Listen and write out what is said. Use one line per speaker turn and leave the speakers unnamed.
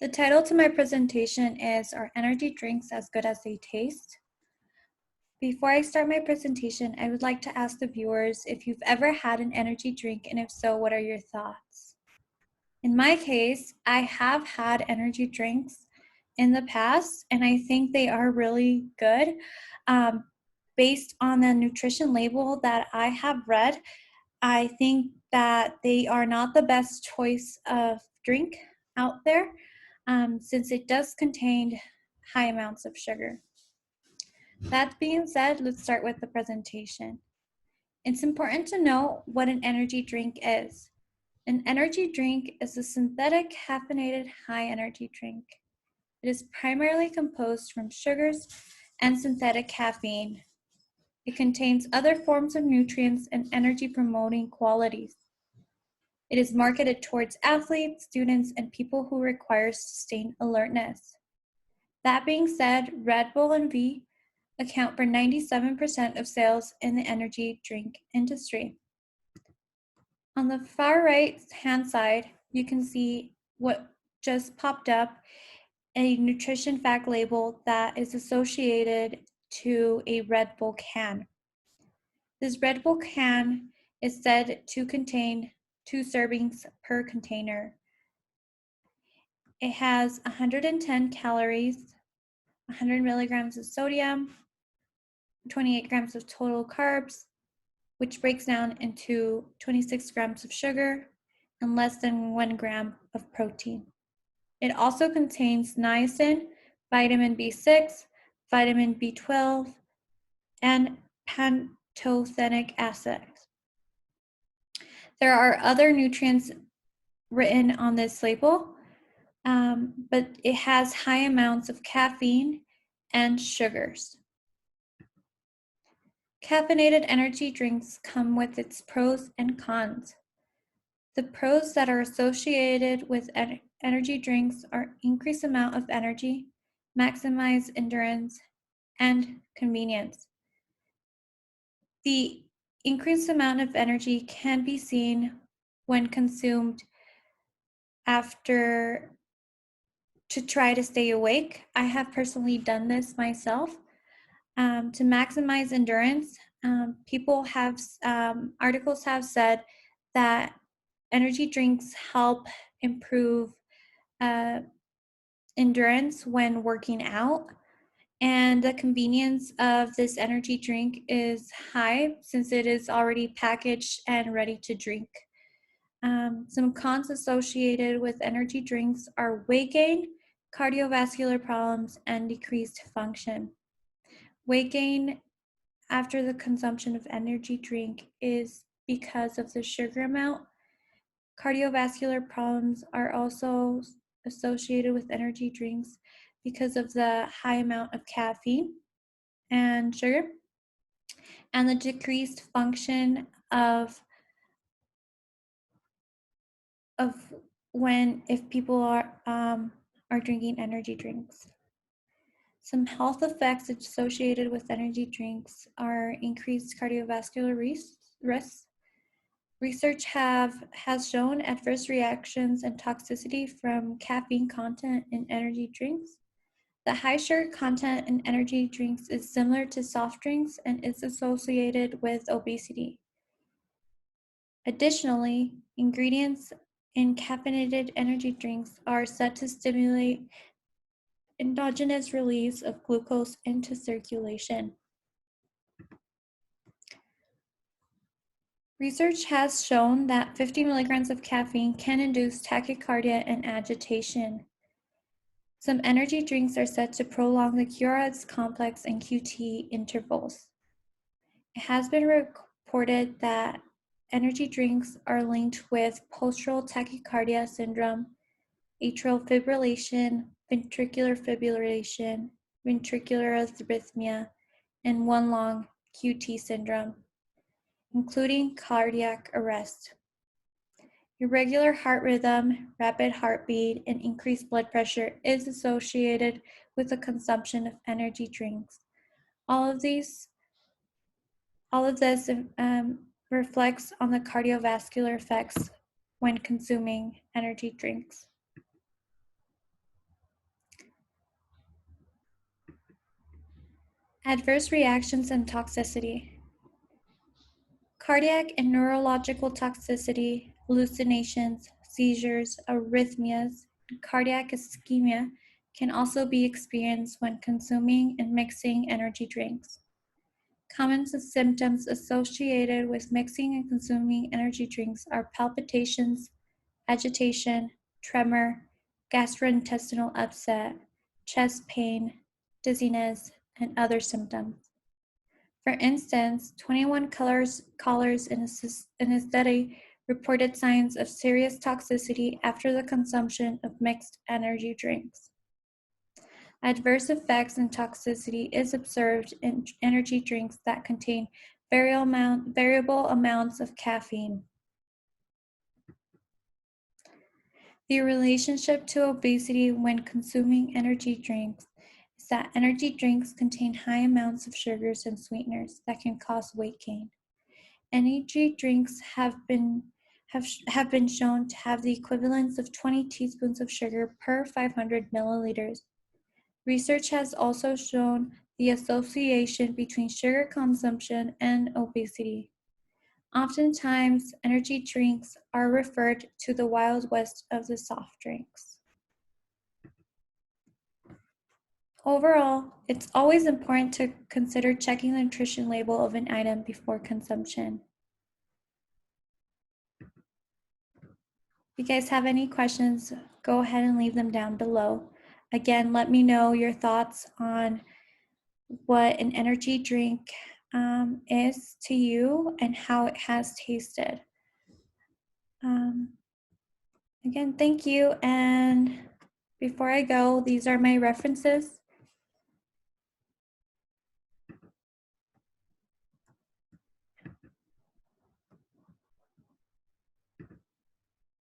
The title to my presentation is Are Energy Drinks as Good as They Taste? Before I start my presentation, I would like to ask the viewers if you've ever had an energy drink, and if so, what are your thoughts? In my case, I have had energy drinks in the past, and I think they are really good. Based on the nutrition label that I have read, I think that they are not the best choice of drink out there, since it does contain high amounts of sugar. That being said, let's start with the presentation. It's important to know what an energy drink is. An energy drink is a synthetic caffeinated high energy drink. It is primarily composed from sugars and synthetic caffeine. It contains other forms of nutrients and energy promoting qualities. It is marketed towards athletes, students, and people who require sustained alertness. That being said, Red Bull and V account for 97% of sales in the energy drink industry. On the far right hand side, you can see what just popped up, a nutrition fact label that is associated to a Red Bull can. This Red Bull can is said to contain 2 servings per container. It has 110 calories, 100 milligrams of sodium, 28 grams of total carbs, which breaks down into 26 grams of sugar and less than 1 gram of protein. It also contains niacin, vitamin B6, vitamin B12, and pantothenic acids. There are other nutrients written on this label, but it has high amounts of caffeine and sugars. Caffeinated energy drinks come with its pros and cons. The pros that are associated with energy drinks are increased amount of energy, maximize endurance, and convenience. The increased amount of energy can be seen when consumed after to try to stay awake. I have personally done this myself. To maximize endurance, articles have said that energy drinks help improve endurance when working out, and the convenience of this energy drink is high since it is already packaged and ready to drink. Some cons associated with energy drinks are weight gain, cardiovascular problems, and decreased function. Weight gain after the consumption of energy drink is because of the sugar amount. Cardiovascular problems are also associated with energy drinks because of the high amount of caffeine and sugar, and the decreased function of if people are drinking energy drinks. Some health effects associated with energy drinks are increased cardiovascular risks. Research has shown adverse reactions and toxicity from caffeine content in energy drinks. The high sugar content in energy drinks is similar to soft drinks and is associated with obesity. Additionally, ingredients in caffeinated energy drinks are said to stimulate endogenous release of glucose into circulation. Research has shown that 50 milligrams of caffeine can induce tachycardia and agitation. Some energy drinks are said to prolong the Cura's complex and QT intervals. It has been reported that energy drinks are linked with postural tachycardia syndrome, atrial fibrillation, ventricular fibrillation, ventricular arrhythmia, and one long QT syndrome, including cardiac arrest. Irregular heart rhythm, rapid heartbeat, and increased blood pressure is associated with the consumption of energy drinks. All of this reflects on the cardiovascular effects when consuming energy drinks. Adverse reactions and toxicity. Cardiac and neurological toxicity, hallucinations, seizures, arrhythmias, and cardiac ischemia can also be experienced when consuming and mixing energy drinks. Common symptoms associated with mixing and consuming energy drinks are palpitations, agitation, tremor, gastrointestinal upset, chest pain, dizziness, and other symptoms. For instance, 21 callers in a study reported signs of serious toxicity after the consumption of mixed energy drinks. Adverse effects and toxicity is observed in energy drinks that contain variable amounts of caffeine. The relationship to obesity when consuming energy drinks is that energy drinks contain high amounts of sugars and sweeteners that can cause weight gain. Energy drinks have been shown to have the equivalence of 20 teaspoons of sugar per 500 milliliters. Research has also shown the association between sugar consumption and obesity. Oftentimes, energy drinks are referred to the Wild West of the soft drinks. Overall, it's always important to consider checking the nutrition label of an item before consumption. If you guys have any questions, go ahead and leave them down below. Again, let me know your thoughts on what an energy drink is to you and how it has tasted. Again, thank you. And before I go, these are my references.